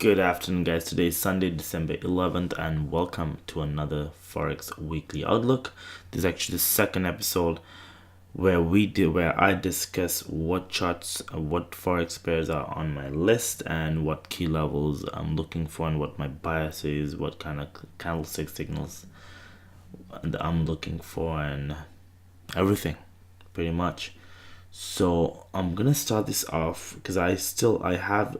Good afternoon, guys. Today is Sunday, December 11th, and welcome to another Forex Weekly Outlook. This is actually the second episode where I discuss what charts, what Forex pairs are on my list, and what key levels I'm looking for, and what my bias is, what kind of candlestick signals I'm looking for, and everything, pretty much. So I'm gonna start this off because I have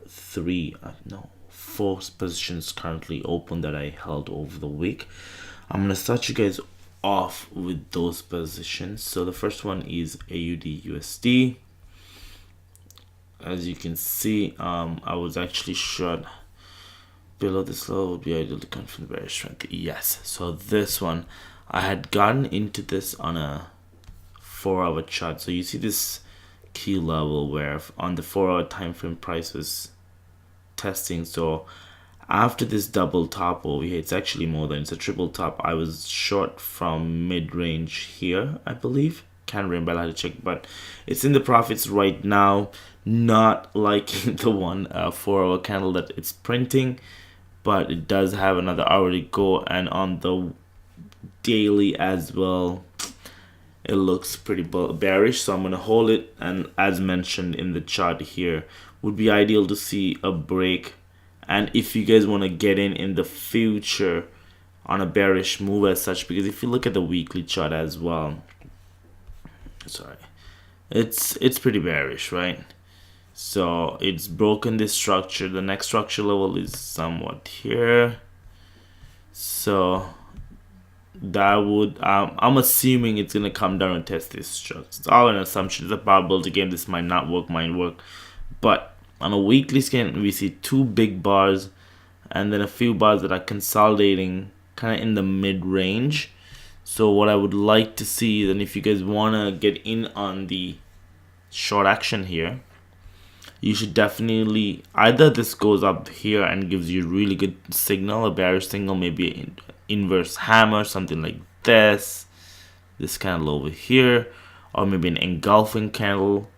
four positions currently open that I held over the week. I'm gonna start you guys off with those positions. So the first one is AUD USD. As you can see, I was actually short below this level. Would be ideal to confirm the bearish strength. Yes. So this one, I had gotten into this on a 4-hour chart. So you see this key level where on the 4-hour time frame price was testing. So after this double top over here, it's actually more than it's a triple top. I was short from mid-range here, I believe. Can't remember, I had to check, but it's in the profits right now. Not like the one 4-hour candle that it's printing, but it does have another hour to go, and on the daily as well, it looks pretty bearish. So I'm gonna hold it, and as mentioned in the chart here, would be ideal to see a break. And if you guys want to get in the future on a bearish move as such, because if you look at the weekly chart as well, it's pretty bearish, right? So it's broken this structure. The next structure level is somewhat here. So that would I'm assuming it's gonna come down and test this structure. It's all an assumption. It's a probability game. This might not work, might work, but on a weekly scan, we see two big bars and then a few bars that are consolidating kind of in the mid-range. So what I would like to see, then if you guys want to get in on the short action here, you should definitely, either this goes up here and gives you a really good signal, a bearish signal, maybe an inverse hammer, something like this candle over here, or maybe an engulfing candle.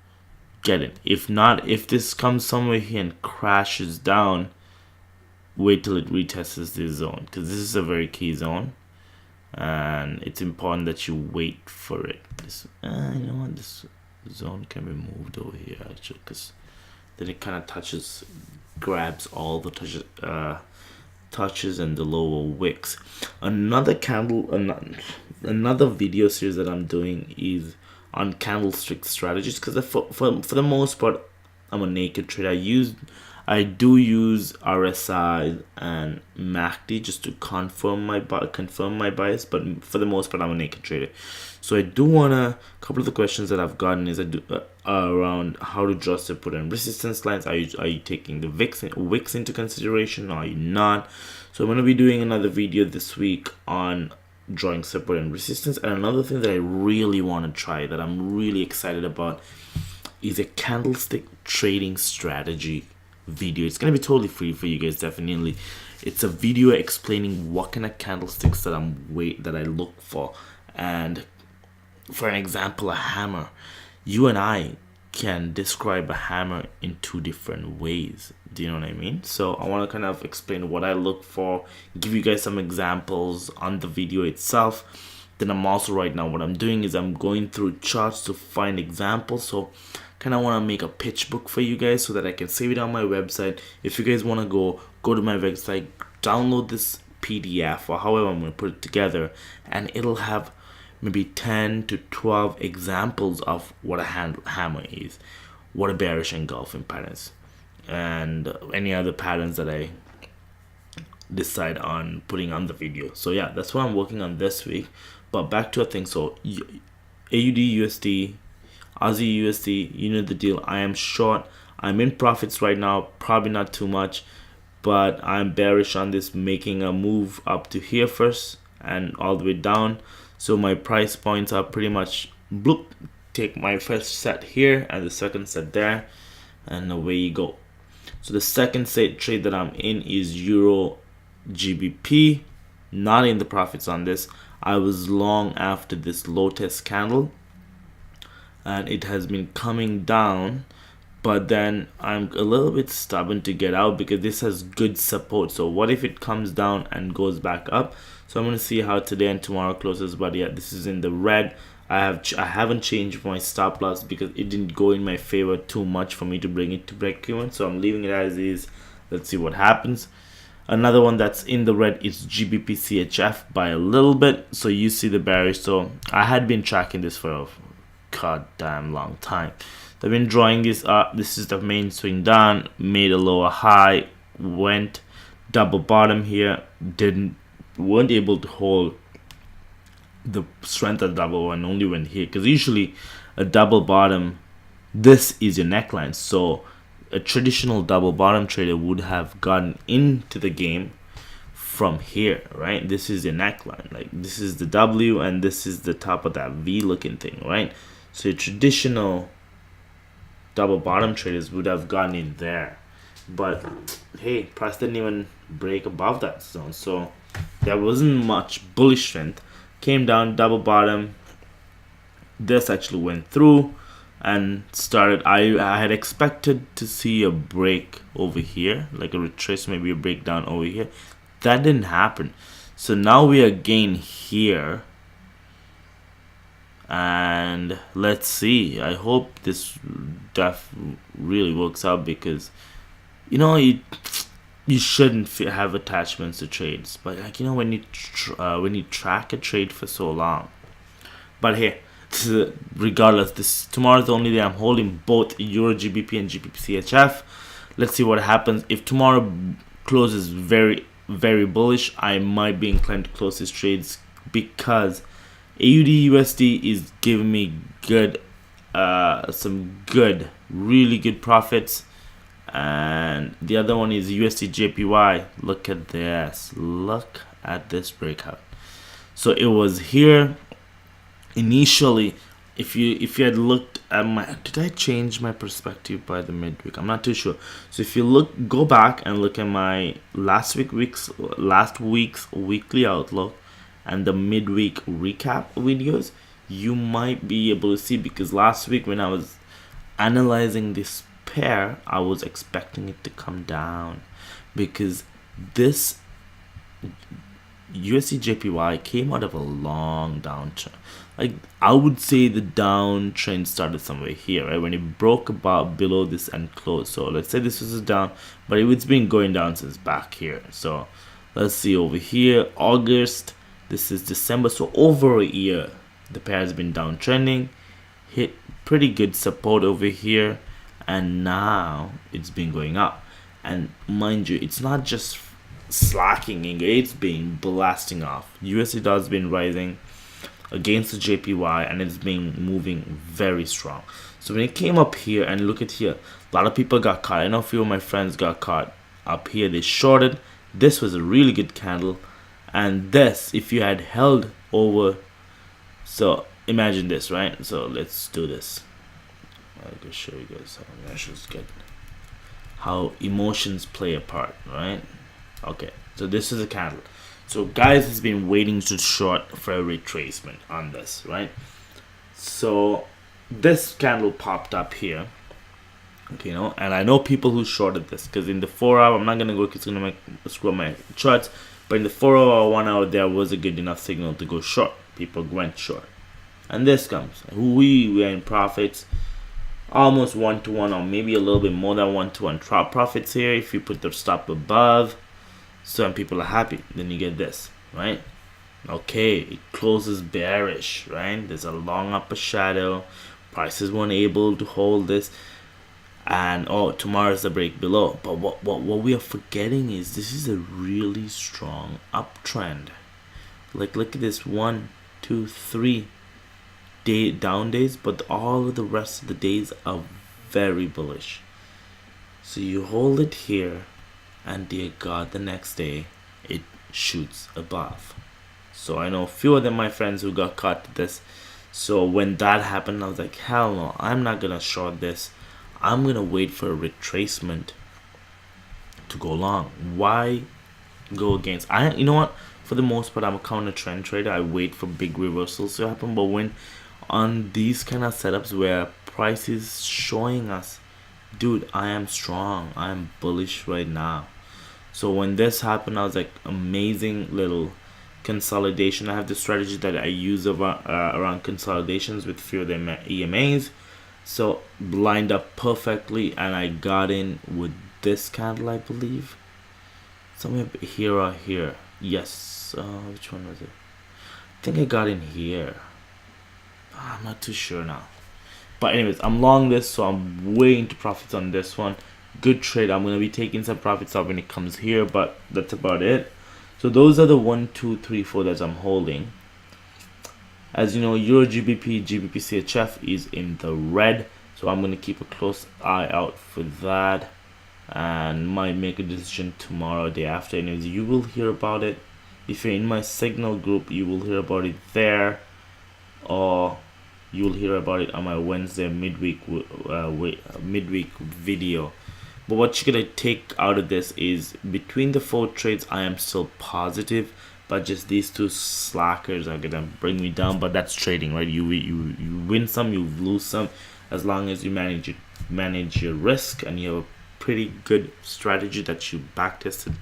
Get it. If not, if this comes somewhere here and crashes down, wait till it retests this zone, because this is a very key zone and it's important that you wait for it. This you know what, this zone can be moved over here actually, because then it kind of grabs all the touches and the lower wicks. Another video series that I'm doing is on candlestick strategies, because for the most part I'm a naked trader. I do use RSI and MACD just to confirm my bias, but for the most part I'm a naked trader. So I do wanna, a couple of the questions that I've gotten is around how to draw support and resistance lines. Are you taking the wicks into consideration, or are you not? So I'm gonna be doing another video this week on drawing support and resistance. And another thing that I really want to try, that I'm really excited about, is a candlestick trading strategy video. It's gonna be totally free for you guys. Definitely, it's a video explaining what kind of candlesticks that I look for. And for an example, a hammer, you and I can describe a hammer in two different ways. Do you know what I mean? So I want to kind of explain what I look for, give you guys some examples on the video itself. Then I'm also, right now, what I'm doing is I'm going through charts to find examples. So kind of want to make a pitch book for you guys so that I can save it on my website. If you guys want to go to my website, download this PDF or however I'm going to put it together, and it'll have maybe 10 to 12 examples of what a hammer is, what a bearish engulfing pattern is, and any other patterns that I decide on putting on the video. So yeah, that's what I'm working on this week. But back to a thing. So AUD USD, Aussie USD, you know the deal. I am short. I'm in profits right now, probably not too much, but I'm bearish on this, making a move up to here first and all the way down. So my price points are pretty much bloop, take my first set here and the second set there, and away you go. So the second set trade that I'm in is Euro GBP. Not in the profits on this. I was long after this low test candle, and it has been coming down but then I'm a little bit stubborn to get out because this has good support. So what if it comes down and goes back up? So I'm going to see how today and tomorrow closes. But yeah, this is in the red. I haven't changed my stop loss because it didn't go in my favor too much for me to bring it to break even. So I'm leaving it as is. Let's see what happens. Another one that's in the red is Gbpusd by a little bit. So you see the bearish. So I had been tracking this for a goddamn long time. I've been drawing this up. This is the main swing down, made a lower high, went double bottom here, weren't able to hold the strength of double one, only went here, because usually a double bottom, this is your neckline. So a traditional double bottom trader would have gotten into the game from here, right? This is your neckline, like this is the W and this is the top of that V looking thing, right? So your traditional double bottom traders would have gone in there, but hey, price didn't even break above that zone, so there wasn't much bullish strength. Came down, double bottom, this actually went through and started. I had expected to see a break over here, like a retrace, maybe a breakdown over here. That didn't happen. So now we are again here, and let's see. I hope this really works out, because you know you shouldn't have attachments to trades, but like, you know, when you track a trade for so long. But here, regardless, this tomorrow's the only day I'm holding both Euro GBP and GBP Let's see what happens. If tomorrow closes very bullish, I might be inclined to close these trades, because AUD USD is giving me good, really good profits, and the other one is USD JPY. Look at this breakout. So it was here initially. If you had looked at my, did I change my perspective by the midweek? I'm not too sure. So if you go back and look at my last week's weekly outlook and the midweek recap videos, you might be able to see, because last week when I was analyzing this pair, I was expecting it to come down, because this USD JPY came out of a long downtrend. Like, I would say the downtrend started somewhere here, right, when it broke about below this and closed. So let's say this was a down, but it's been going down since back here. So let's see over here, August, this is December, so over a year the pair has been downtrending, hit pretty good support over here, and now it's been going up. And mind you, it's not just slacking, it's been blasting off. USD dollar has been rising against the JPY, and it's been moving very strong. So when it came up here, and look at here, a lot of people got caught. I know a few of my friends got caught up here. They shorted. This was a really good candle, and this, if you had held over, so imagine this, right? So let's do this. I can show you guys how measures get, how emotions play a part, right? Okay, so this is a candle. So guys has been waiting to short for a retracement on this, right? So this candle popped up here, okay, you know, and I know people who shorted this, because in the 4 hour, I'm not gonna go, it's gonna screw up my charts, but in the 4 hour, 1 hour, there was a good enough signal to go short. People went short, and this comes, we are in profits, almost 1-to-1, or maybe a little bit more than 1-to-1 profits here if you put the stop above. Some people are happy. Then you get this, right? Okay, it closes bearish, right? There's a long upper shadow. Prices weren't able to hold this, and oh, tomorrow's the break below. But what we are forgetting is this is a really strong uptrend. Like, look at this, 1, 2, 3 day down days, but all of the rest of the days are very bullish. So you hold it here, and dear God, the next day it shoots above. So I know a few of them, my friends, who got caught to this. So when that happened, I was like, hell no, I'm not gonna short this. I'm gonna wait for a retracement to go long. Why go against? You know what, for the most part, I'm a counter trend trader. I wait for big reversals to happen. But when on these kind of setups where price is showing us dude, I am strong, I am bullish right now. So when this happened, I was like, amazing little consolidation. I have the strategy that I use around consolidations with few of the EMAs. So lined up perfectly, and I got in with this candle, I believe. Somewhere here or here. Yes. Which one was it? I think I got in here. I'm not too sure now. But anyways, I'm long this, so I'm way into profits on this one. Good trade. I'm going to be taking some profits out when it comes here, but that's about it. So those are the 1, 2, 3, 4 that I'm holding. As you know, Euro GBP, GBP CHF is in the red, so I'm going to keep a close eye out for that, and might make a decision tomorrow, day after. Anyways, you will hear about it. If you're in my Signal group, you will hear about it there, or you will hear about it on my Wednesday midweek video. But what you're gonna take out of this is, between the 4 trades, I am still positive, but just these 2 slackers are gonna bring me down. But that's trading, right? You win some, you lose some. As long as you manage your risk and you have a pretty good strategy that you back tested,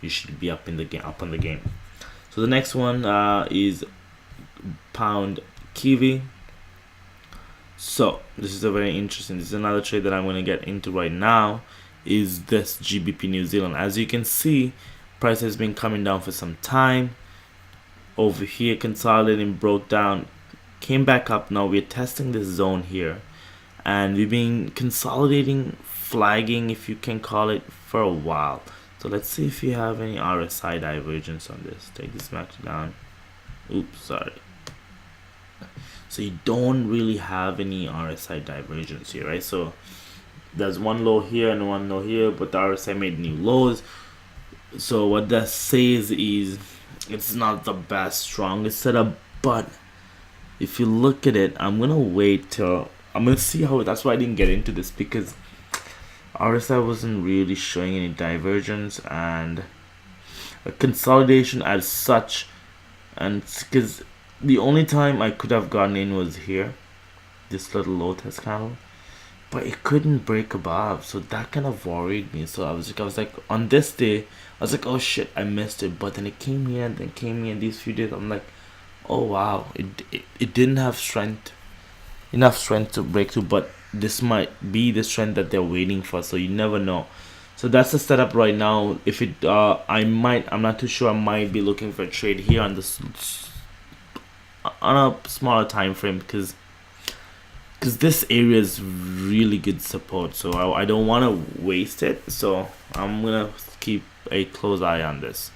you should be up on the game. So the next one is pound kiwi. So this is a very interesting, this is another trade that I'm going to get into right now, is this GBP New Zealand. As you can see, price has been coming down for some time. Over here, consolidating, broke down, came back up. Now we're testing this zone here, and we've been consolidating, flagging, if you can call it, for a while. So let's see if you have any RSI divergence on this. Take this back down. Oops, sorry. So you don't really have any RSI divergence here, right? So there's one low here and one low here, but the RSI made new lows. So what that says is it's not the best, strongest setup. But if you look at it, I'm gonna wait till I'm gonna see how. That's why I didn't get into this, because RSI wasn't really showing any divergence and a consolidation as such, and because the only time I could have gotten in was here, this little low test candle, but it couldn't break above, so that kind of worried me. So I was like on this day, I was like, oh shit, I missed it. But then it came here and then came here, and these few days I'm like, oh wow, it didn't have enough strength to break through, but this might be the strength that they're waiting for, so you never know. So that's the setup right now. If it I'm not too sure, I might be looking for a trade here on this, on a smaller time frame, because this area is really good support, so I don't want to waste it. So I'm gonna keep a close eye on this.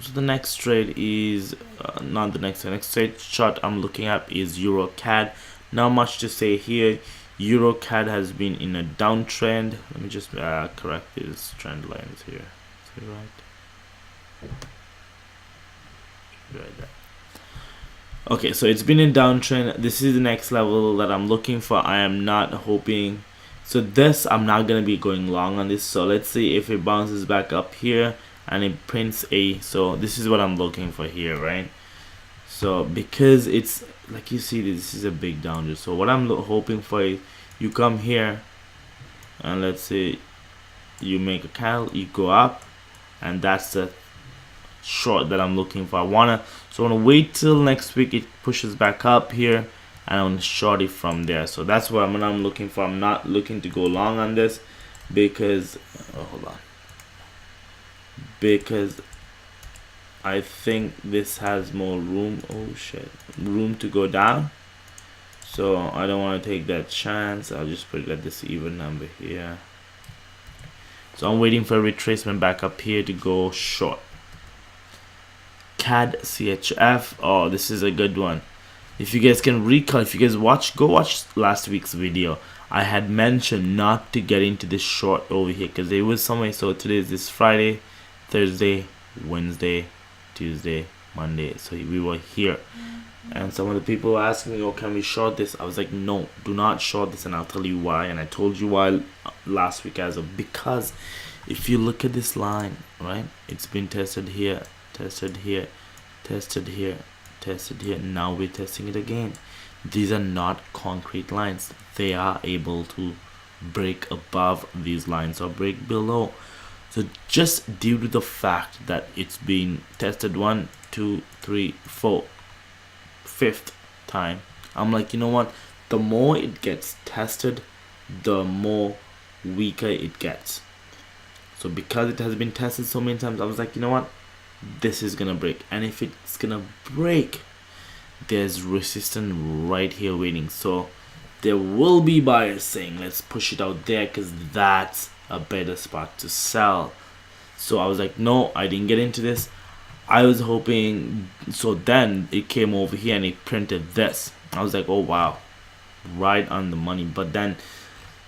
So the next trade is not the next trade chart I'm looking at is Euro Cad. Not much to say here. Euro Cad has been in a downtrend. Let me just correct these trend lines here. Is it right? Right there. Okay, so it's been in downtrend. This is the next level that I'm looking for. I am not hoping, so this I'm not gonna be going long on this. So let's see if it bounces back up here and it prints a, so this is what I'm looking for here, right? So because it's like, you see, this is a big downtrend. So what I'm hoping for is you come here and let's say you make a candle, you go up, and that's the short that I'm looking for. I wanna wait till next week it pushes back up here, and I want to short it from there. So that's what I'm looking for. I'm not looking to go long on this because hold on, because I think this has more room, room to go down. So I don't want to take that chance. I'll just put it at this even number here. So I'm waiting for a retracement back up here to go short. CAD CHF. Oh, this is a good one. If you guys can recall, if you guys go watch last week's video, I had mentioned not to get into this short over here because it was somewhere. So today is this Friday, Thursday, Wednesday, Tuesday, Monday. So we were here, and some of the people were asking me, oh, can we short this? I was like, no, do not short this, and I'll tell you why. And I told you why last week as well, because if you look at this line, right, it's been tested here, tested here, tested here, tested here. Now we're testing it again. these are not concrete lines. They are able to break above these lines or break below. So just due to the fact that it's been tested 1, 2, 3, 4, fifth time, I'm like, you know what, the more it gets tested, the more weaker it gets. So because it has been tested so many times, I was like, you know what, this is gonna break. And if it's gonna break, there's resistance right here waiting. So there will be buyers saying let's push it out there because that's a better spot to sell. So I was like, no, I didn't get into this. I was hoping. So then it came over here and it printed this. I was like, oh wow, right on the money. But then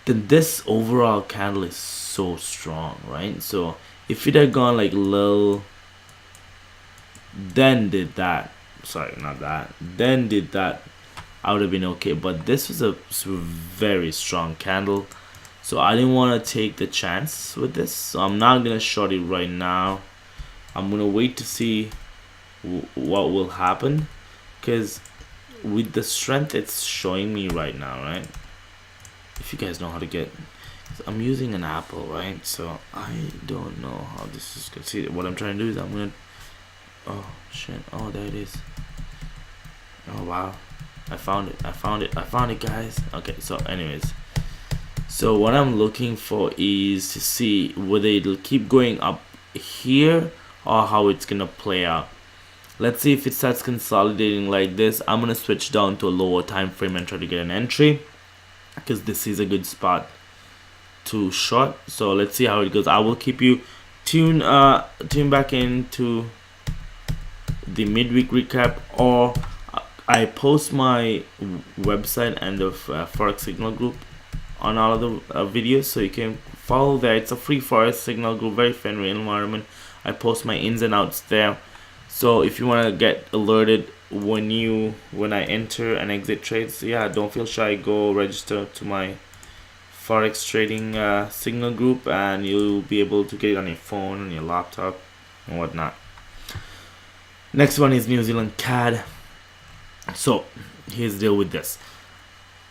this overall candle is so strong, right? So if it had gone like little, then did that, sorry, not that, then did that, I would have been okay. But this was a very strong candle, so I didn't want to take the chance with this. So I'm not gonna short it right now. I'm gonna wait to see what will happen, because with the strength it's showing me right now, right? If you guys know how to get, I'm using an Apple, right? So I don't know how this is gonna see. What I'm trying to do is I'm gonna, oh shit, oh there it is. Oh wow, I found it, guys. Okay, so anyways, so what I'm looking for is to see whether it'll keep going up here or how it's gonna play out. Let's see if it starts consolidating like this. I'm gonna switch down to a lower time frame and try to get an entry, because this is a good spot to short. So let's see how it goes. I will keep you tune back into the midweek recap, or I post my website and the Forex Signal group on all of the videos, so you can follow there. It's a free Forex Signal group, very friendly environment. I post my ins and outs there, so if you want to get alerted when I enter and exit trades, yeah, don't feel shy, go register to my Forex trading signal group, and you'll be able to get it on your phone, on your laptop, and whatnot. Next one is New Zealand Cad. So here's the deal with this.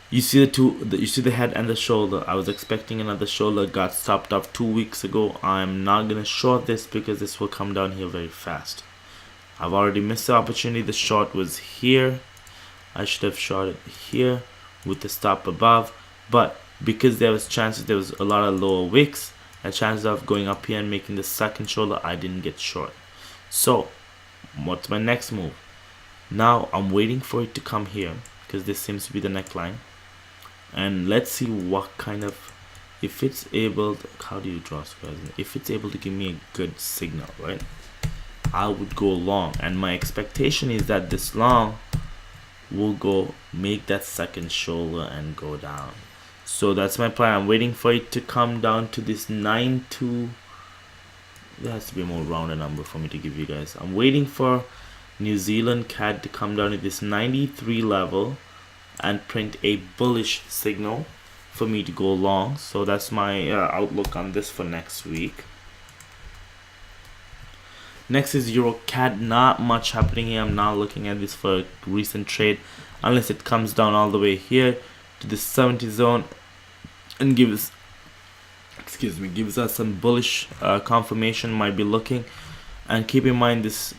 You see you see the head and the shoulder. I was expecting another shoulder, got stopped up 2 weeks ago. I'm not gonna short this because this will come down here very fast. I've already missed the opportunity. The short was here. I should have shorted here with the stop above, but because there was a lot of lower wicks and chances of going up here and making the second shoulder, I didn't get short. So what's my next move? Now I'm waiting for it to come here, because this seems to be the neckline, and let's see what kind of, if it's able to, how do you draw squares? If it's able to give me a good signal, right, I would go long, and my expectation is that this long will go make that second shoulder and go down. So that's my plan. I'm waiting for it to come down to this 9.2. There has to be a more rounded number for me to give you guys. I'm waiting for New Zealand Cad to come down to this 93 level and print a bullish signal for me to go long. So that's my outlook on this for next week. Next is Euro Cad. Not much happening here. I'm not looking at this for a recent trade unless it comes down all the way here to the 70 zone and gives us some bullish confirmation. Might be looking, and keep in mind this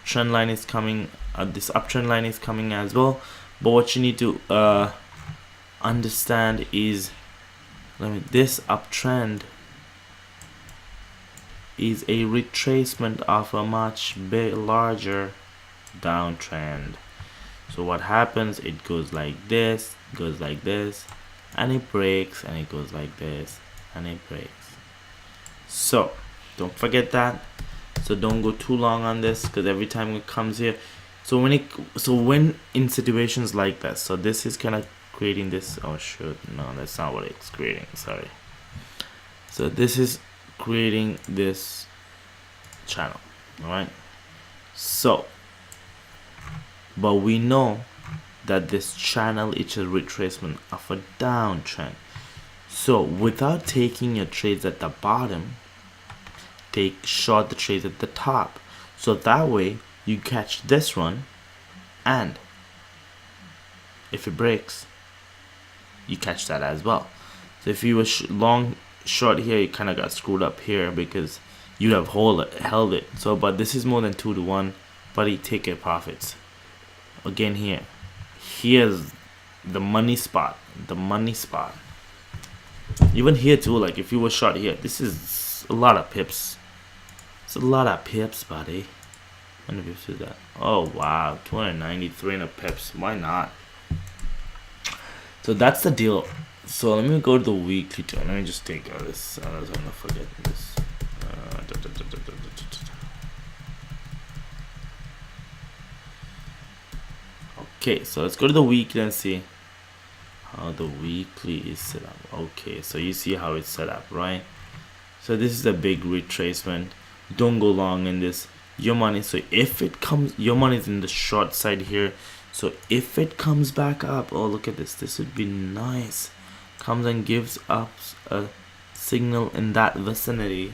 trend line is coming, this uptrend line is coming as well. But what you need to understand is, this uptrend is a retracement of a much larger downtrend. So what happens, it goes like this, and it breaks, and it goes like this, and it breaks. So don't forget that. So don't go too long on this, because every time it comes here, so when in situations like that, so this is kind of creating this, oh shoot, no, that's not what it's creating, sorry. So this is creating this channel, all right? So but we know that this channel is a retracement of a downtrend. So without taking your trades at the bottom, take short the trades at the top, so that way you catch this one and if it breaks, you catch that as well. So if you were long short here, you kind of got screwed up here because you'd have held it. So, but this is more than 2 to 1, buddy. Take your profits. Again here, here's the money spot. The money spot. Even here too. Like if you were short here, this is a lot of pips. It's a lot of pips, buddy. How many pips is that? Oh wow, 293 in a pips. Why not? So that's the deal. So let me go to the weekly chart. Let me just take this. I was gonna forget this. Okay, so let's go to the weekly and see how the weekly is set up. Okay, so you see how it's set up, right? So this is a big retracement. Don't go long in this. Your money. So if it comes, your money is in the short side here. So if it comes back up, oh look at this. This would be nice. Comes and gives us a signal in that vicinity.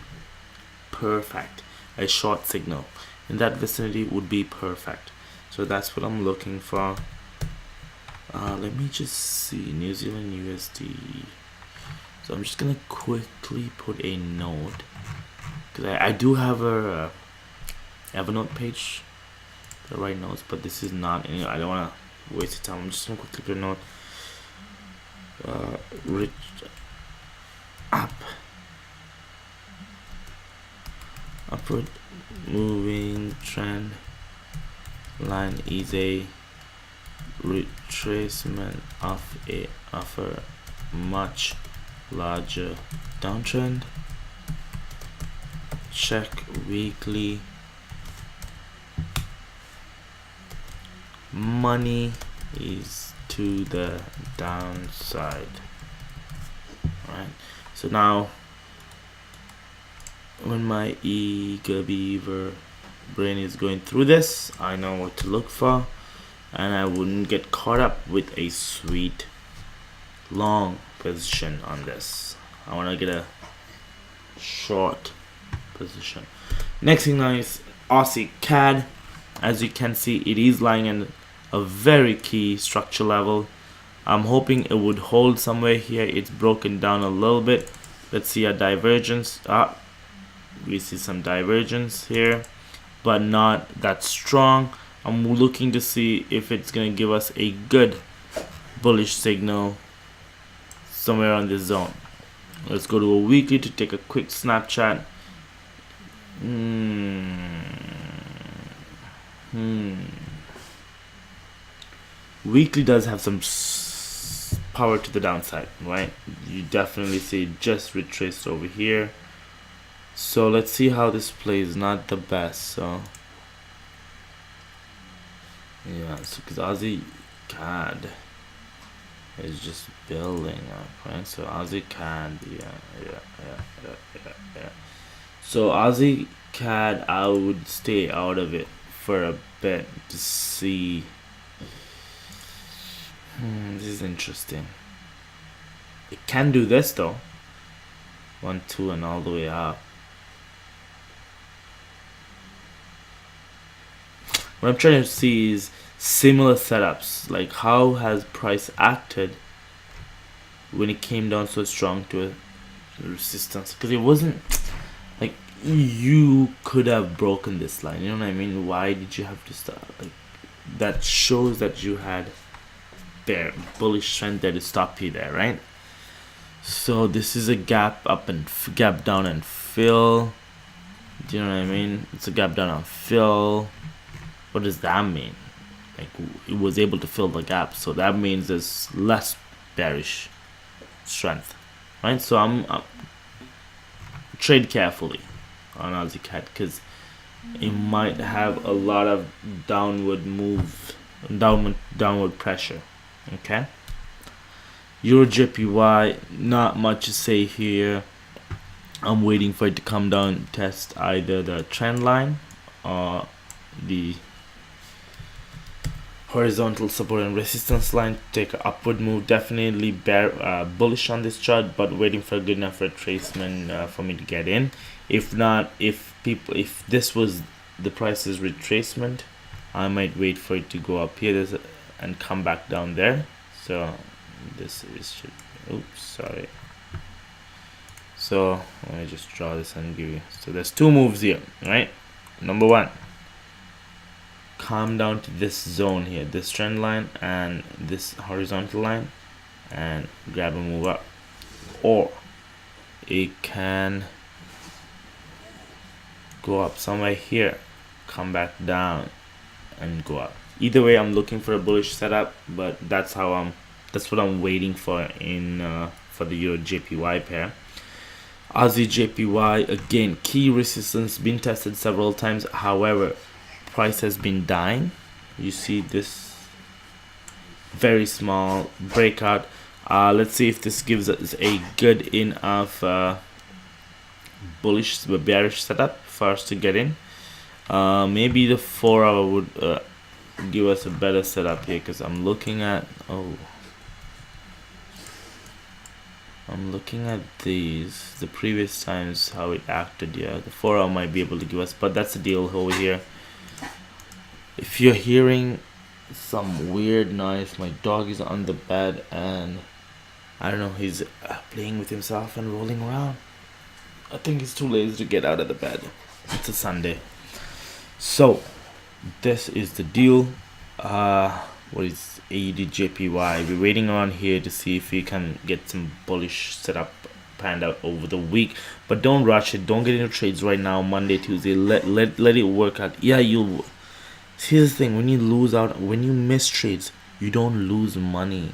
Perfect. A short signal in that vicinity would be perfect. So that's what I'm looking for. Let me just see New Zealand USD. So I'm just gonna quickly put a note because I do have a Evernote page to write notes, but this is not. I don't want to waste the time. I'm just gonna quickly put a note. Rich up, upward moving trend line is a retracement of a much larger downtrend. Check weekly. Money is to the downside. Right. So now when my eager beaver brain is going through this, I know what to look for, and I wouldn't get caught up with a sweet long position on this. I want to get a short position. Next thing now is Aussie CAD. As you can see, it is lying in a very key structure level. I'm hoping it would hold somewhere here. It's broken down a little bit. Let's see a divergence. We see some divergence here, but not that strong. I'm looking to see if it's going to give us a good bullish signal somewhere on this zone. Let's go to a weekly to take a quick snapshot. Weekly does have some power to the downside, right? You definitely see it just retraced over here. So let's see how this plays. Not the best. So yeah, so because Aussie CAD is just building up, right? So Aussie CAD, yeah. So Aussie CAD, I would stay out of it for a bit to see. This is interesting. It can do this though. 1, 2, and all the way up. What I'm trying to see is similar setups. Like how has price acted when it came down so strong to a resistance? Because it wasn't like you could have broken this line. You know what I mean? Why did you have to stop? Like that shows that you had there bullish trend there to stop you there, right? So this is a gap up and gap down and fill. Do you know what I mean? It's a gap down and fill. What does that mean? Like it was able to fill the gap, so that means there's less bearish strength, right? So I'm trade carefully on Aussie CAD because it might have a lot of downward pressure. Okay. Euro Jpy, not much to say here. I'm waiting for it to come down, test either the trend line or the horizontal support and resistance line, take an upward move. Definitely bullish on this chart, but waiting for a good enough retracement for me to get in. If not, if this was the price's retracement, I might wait for it to go up here. There's and come back down there. So this is oops, sorry. So let me just draw this and give you. So there's two moves here, right? Number one, come down to this zone here, this trend line and this horizontal line, and grab a move up. Or it can go up somewhere here, come back down and go up. Either way, I'm looking for a bullish setup, but that's what I'm waiting for in for the Euro JPY pair. Aussie JPY, again, key resistance been tested several times. However, price has been dying. You see this very small breakout. Let's see if this gives us a good enough bullish bearish setup for us to get in. Maybe the 4 hour would give us a better setup here, because I'm looking at these, the previous times how it acted. Yeah, the 4 hour might be able to give us, but that's the deal over here. If you're hearing some weird noise, my dog is on the bed and I don't know, he's playing with himself and rolling around. I think he's too lazy to get out of the bed. It's a Sunday. So this is the deal. What is AUD JPY? We're waiting on here to see if we can get some bullish setup panned out over the week, but don't rush it. Don't get into trades right now. Monday, Tuesday, let it work out. Yeah, you'll. Here's the thing: when you lose out, when you miss trades, you don't lose money.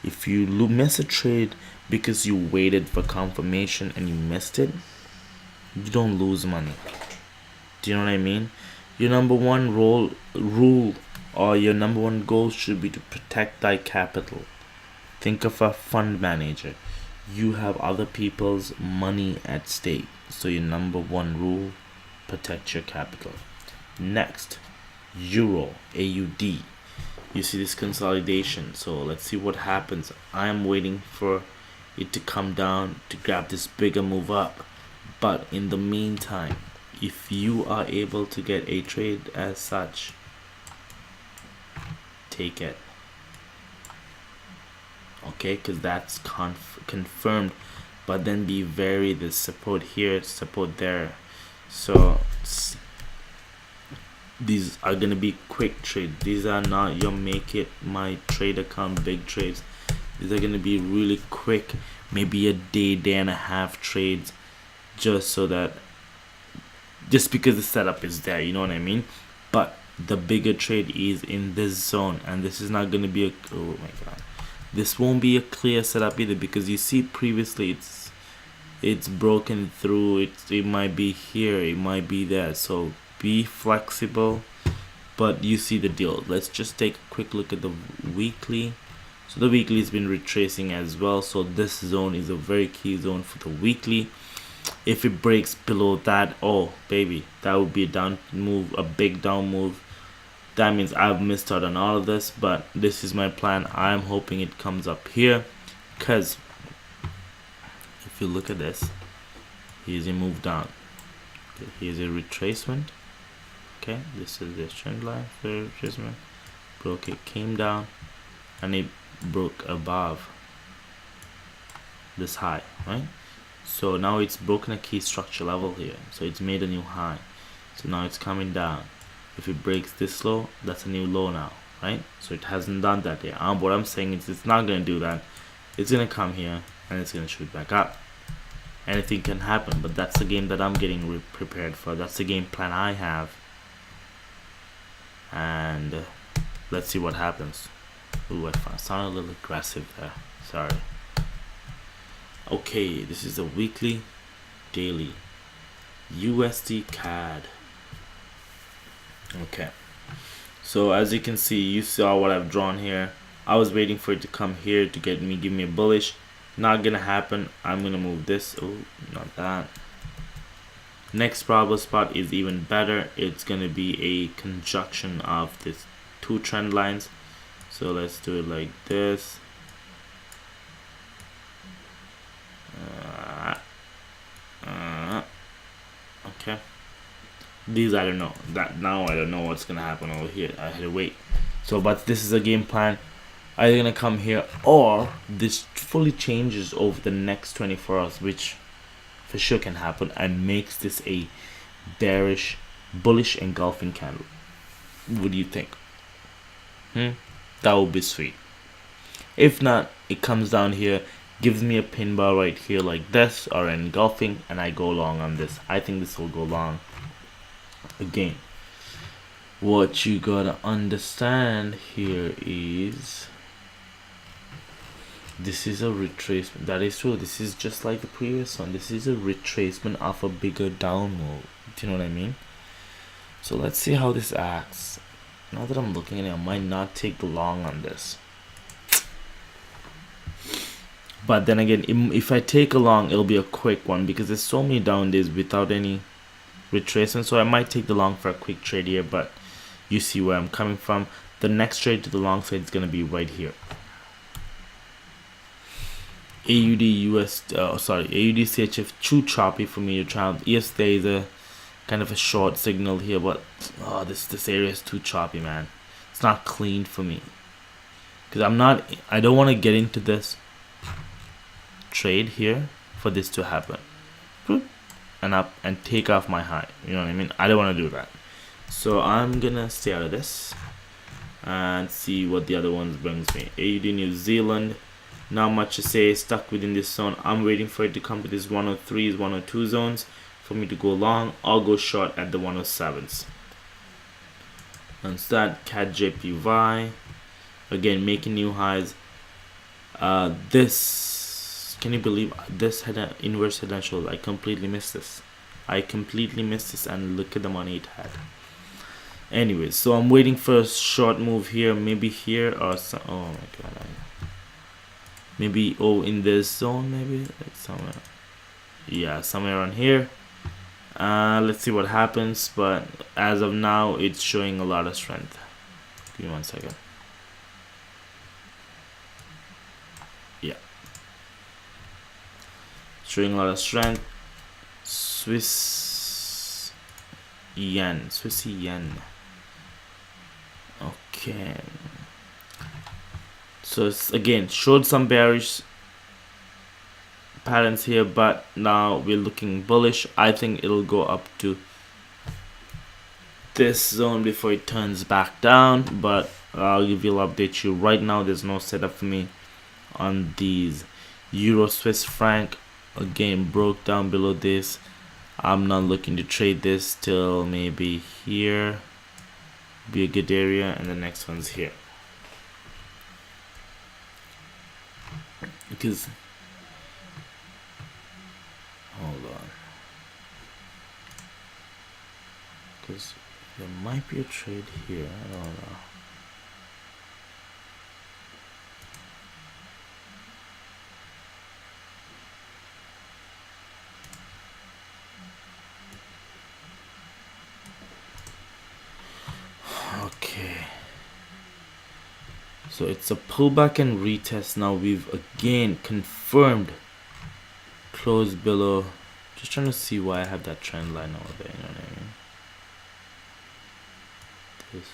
If you miss a trade because you waited for confirmation and you missed it, you don't lose money. Do you know what I mean? Your number one rule or your number one goal should be to protect thy capital. Think of a fund manager. You have other people's money at stake. So your number one rule, protect your capital. Next, Euro, AUD. You see this consolidation. So let's see what happens. I am waiting for it to come down to grab this bigger move up. But in the meantime, if you are able to get a trade as such, take it. Okay, because that's confirmed. But then be wary, there's support here, support there. So these are gonna be quick trades. These are not your make it my trade account big trades. These are gonna be really quick, maybe a day and a half trades, just because the setup is there, you know what I mean? But the bigger trade is in this zone, and this is not gonna be a, oh my god, this won't be a clear setup either, because you see previously it's broken through. It might be here, it might be there, so be flexible. But you see the deal. Let's just take a quick look at the weekly. So the weekly has been retracing as well, so this zone is a very key zone for the weekly. If it breaks below that, oh baby, that would be a down move, a big down move. That means I've missed out on all of this, but this is my plan. I'm hoping it comes up here, because if you look at this, here's a move down. Okay, here's a retracement. Okay, this is the trend line for retracement. Broke it, came down, and it broke above this high, right? So now it's broken a key structure level here, so it's made a new high. So now it's coming down. If it breaks this low, that's a new low now, right? So it hasn't done that yet. What I'm saying is it's not going to do that. It's going to come here and it's going to shoot back up. Anything can happen, but that's the game that I'm getting prepared for. That's the game plan I have. And let's see what happens. Ooh, I sound a little aggressive there. Sorry. Okay, this is a weekly, daily. USD CAD. Okay, so as you can see, you saw what I've drawn here. I was waiting for it to come here to give me a bullish. Not gonna happen. I'm gonna move this. Oh, not that. Next probable spot is even better. It's gonna be a conjunction of these two trend lines. So let's do it like this. Okay. These I don't know. I don't know what's gonna happen over here. I had to wait. So but this is a game plan. Either gonna come here, or this fully changes over the next 24 hours, which for sure can happen, and makes this a bearish, bullish engulfing candle. What do you think? That would be sweet. If not, it comes down here, gives me a pin bar right here like this, or an engulfing, and I go long on this. I think this will go long. Again, what you gotta understand here is this is a retracement. That is true. This is just like the previous one. This is a retracement of a bigger down move. Do you know what I mean? So let's see how this acts. Now that I'm looking at it, I might not take the long on this. But then again, if I take a long, it'll be a quick one because there's so many down days without any retracement. So I might take the long for a quick trade here, but you see where I'm coming from. The next trade to the long side is going to be right here. AUD US, AUD CHF too choppy for me to try. Yes, there is a kind of a short signal here, but this area is too choppy, man. It's not clean for me because I don't want to get into this trade here for this to happen and up and take off my high. You know what I mean? I don't want to do that. So I'm gonna stay out of this and see what the other ones brings me. AUD New Zealand, not much to say, stuck within this zone. I'm waiting for it to come to this 103s, 102 zones for me to go long. I'll go short at the 107s. Untitled Cad Jpy, again making new highs. This, can you believe this had an inverse head and shoulder? I completely missed this. And look at the money it had. Anyways, so I'm waiting for a short move here, maybe here or some. Oh my god, maybe in this zone, maybe like somewhere. Yeah, somewhere around here. Let's see what happens, but as of now it's showing a lot of strength. Give me 1 second. Yeah, showing a lot of strength. Swiss yen. Okay, so it's again showed some bearish patterns here, but now we're looking bullish. I think it'll go up to this zone before it turns back down, but I'll update you right now. There's no setup for me on these. Euro Swiss franc again broke down below this. I'm not looking to trade this till maybe here, be a good area, and the next one's here, because hold on, because there might be a trade here. I don't know. Okay, so it's a pullback and retest. Now we've again confirmed close below. Just trying to see why I have that trend line over there. You know what I mean? This.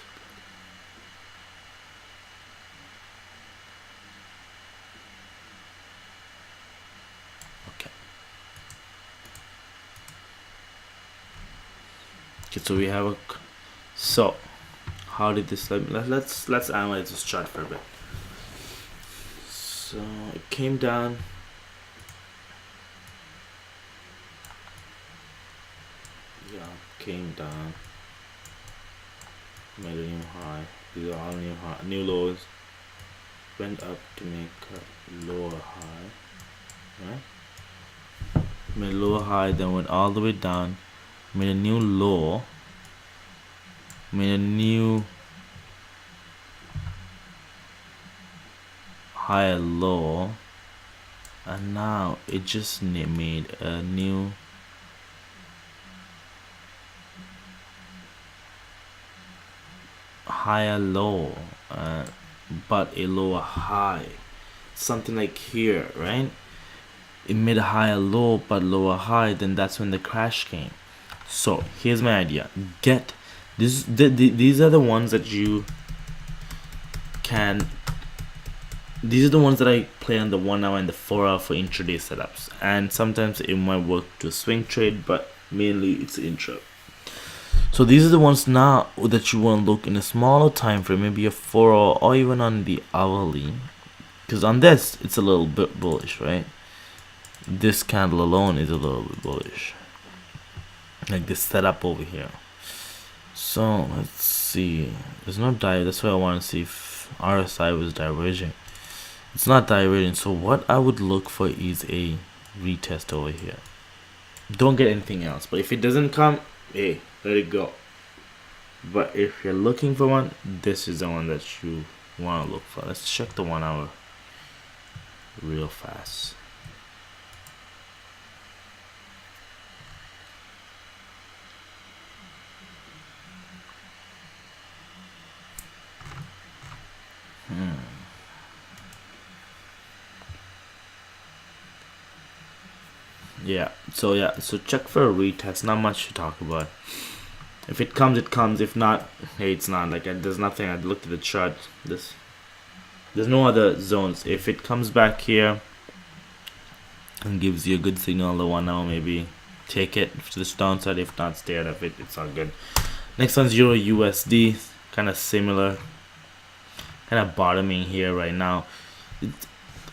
Okay. Okay, so we have a. So how did this, let's analyze this chart for a bit. So it came down, made a new high. These are all new lows, went up to make a lower high, right? Made a lower high, then went all the way down, made a new low, made a new higher low, and now it just made a new higher low, but a lower high, something like here, right? It made a higher low but lower high. Then that's when the crash came. So here's my idea. Get this, these are the ones that you can, these are the ones that I play on the 1 hour and the 4 hour for intraday setups, and sometimes it might work to swing trade, but mainly it's intra. So these are the ones now that you want to look in a smaller time frame, maybe a 4 hour or even on the hourly, because on this it's a little bit bullish, right? This candle alone is a little bit bullish, like this setup over here. So let's see, there's no dive, that's why I want to see if RSI was diverging. It's not diverging, so what I would look for is a retest over here. Don't get anything else, but if it doesn't come, hey, let it go. But if you're looking for one, this is the one that you want to look for. Let's check the 1 hour real fast. Yeah, so check for a retest. Not much to talk about. If it comes, it comes. If not, hey, it's not. Like, there's nothing. I looked at the chart. There's no other zones. If it comes back here and gives you a good signal, the 1 hour, maybe take it to this downside. If not, stay out of it. It's all good. Next one's Euro USD. Kind of similar. Kind of bottoming here right now.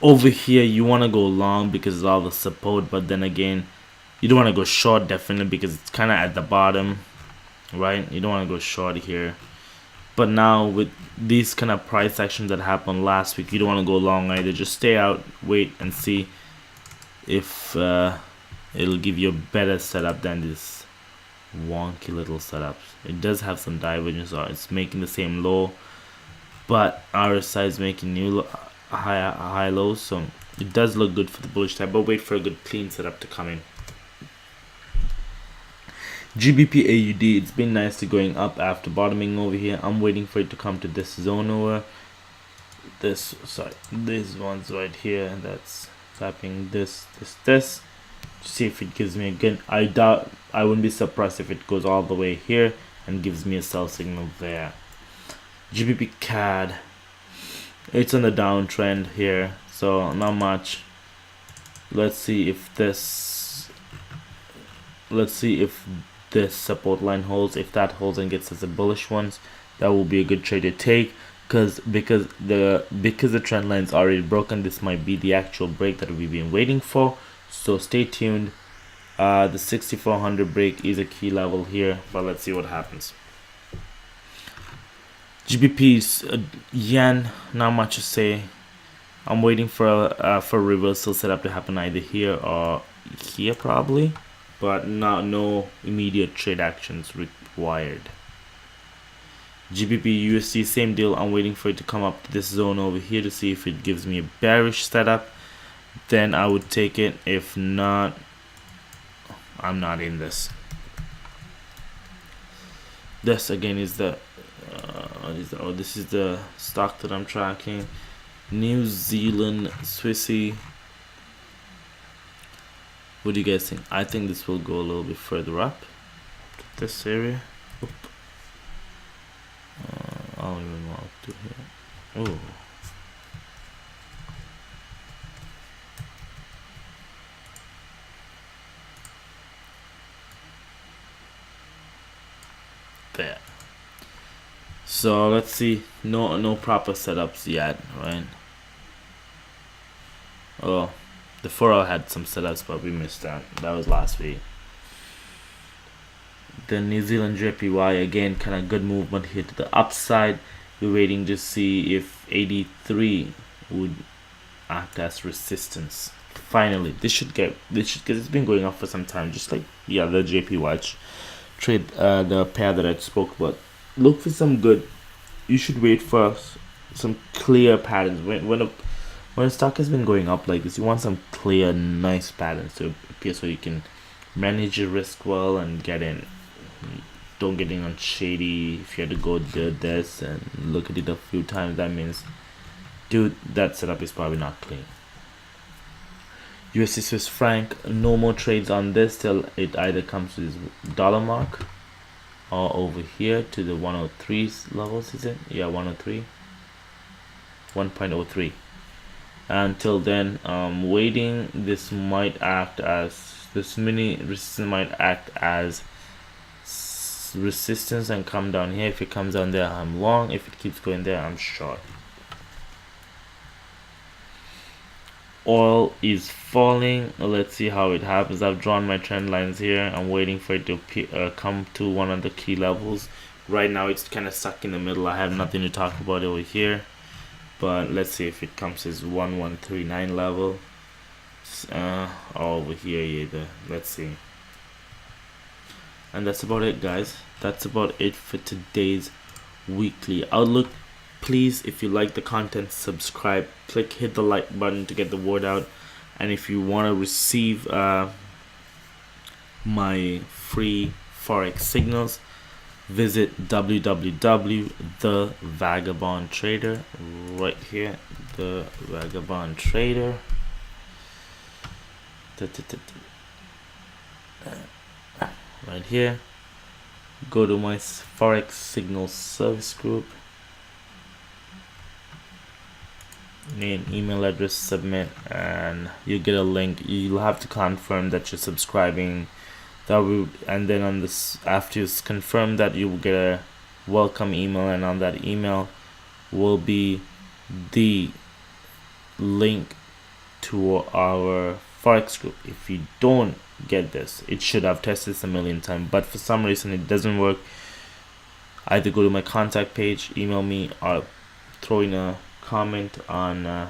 Over here you want to go long because of all the support, but then again you don't want to go short, definitely, because it's kind of at the bottom, right? You don't want to go short here. But now with these kind of price actions that happened last week, you don't want to go long either. Just stay out, wait and see if it'll give you a better setup than this wonky little setups. It does have some divergence, or it's making the same low, but RSI is making new high lows, so it does look good for the bullish type, but wait for a good clean setup to come in. GBP AUD, it's been nicely going up after bottoming over here. I'm waiting for it to come to this zone over this, sorry, these ones right here, and that's tapping this to see if it gives me a good, I wouldn't be surprised if it goes all the way here and gives me a sell signal there. GBP CAD, it's on the downtrend here, so not much. Let's see if this support line holds. If that holds and gets us a bullish ones, that will be a good trade to take, because the trend line's already broken. This might be the actual break that we've been waiting for, so stay tuned. The 6400 break is a key level here, but let's see what happens. GBP's yen, not much to say. I'm waiting for a reversal setup to happen either here or here probably, but no immediate trade actions required. GBP USD, same deal. I'm waiting for it to come up to this zone over here to see if it gives me a bearish setup. Then I would take it. If not, I'm not in this. This again is the this is the stock that I'm tracking. New Zealand Swissy. What do you guys think? I think this will go a little bit further up to this area. I don't even want to do here. Oh, there. So let's see. No proper setups yet, right? Oh, the 4 hour had some setups, but we missed that. That was last week. The New Zealand Jpy, again, kind of good movement here to the upside. We're waiting to see if 83 would act as resistance. Finally, this should get, because it's been going up for some time, just like the other JPY trade, the pair that I spoke about. Look for some good. You should wait for some clear patterns. When a stock has been going up like this, you want some clear, nice patterns to appear so you can manage your risk well and get in. Don't get in on shady. If you had to go do this and look at it a few times, that means, dude, that setup is probably not clean. USD Swiss franc, no more trades on this till it either comes to this dollar mark or over here to the 103 levels, is it? Yeah, 103. 1.03. Until then, waiting. This might act as, this mini resistance might act as resistance and come down here. If it comes down there, I'm long. If it keeps going there, I'm short. Oil is falling. Let's see how it happens. I've drawn my trend lines here. I'm waiting for it to come to one of the key levels. Right now it's kind of stuck in the middle. I have nothing to talk about over here, but let's see if it comes to this 1139 level. Over here either. Let's see. And that's about it, guys. That's about it for today's weekly outlook. Please, if you like the content, subscribe, hit the like button to get the word out. And if you want to receive my free Forex signals, visit www.thevagabondtrader, right here, the Vagabond Trader. Right here, go to my Forex signal service group, name, email address, submit, and you get a link. You'll have to confirm that you're subscribing. And then on this, after you confirm that, you will get a welcome email, and on that email will be the link to our Forex group. If you don't get this, it should have tested this a million times, but for some reason it doesn't work, either go to my contact page, email me, or throw in a comment on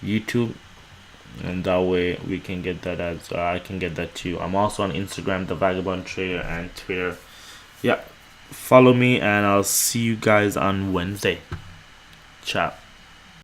YouTube, and that way we can get that as I can get that too. I'm also on Instagram, the Vagabond Trader, and Twitter. Yeah, follow me, and I'll see you guys on Wednesday. Ciao.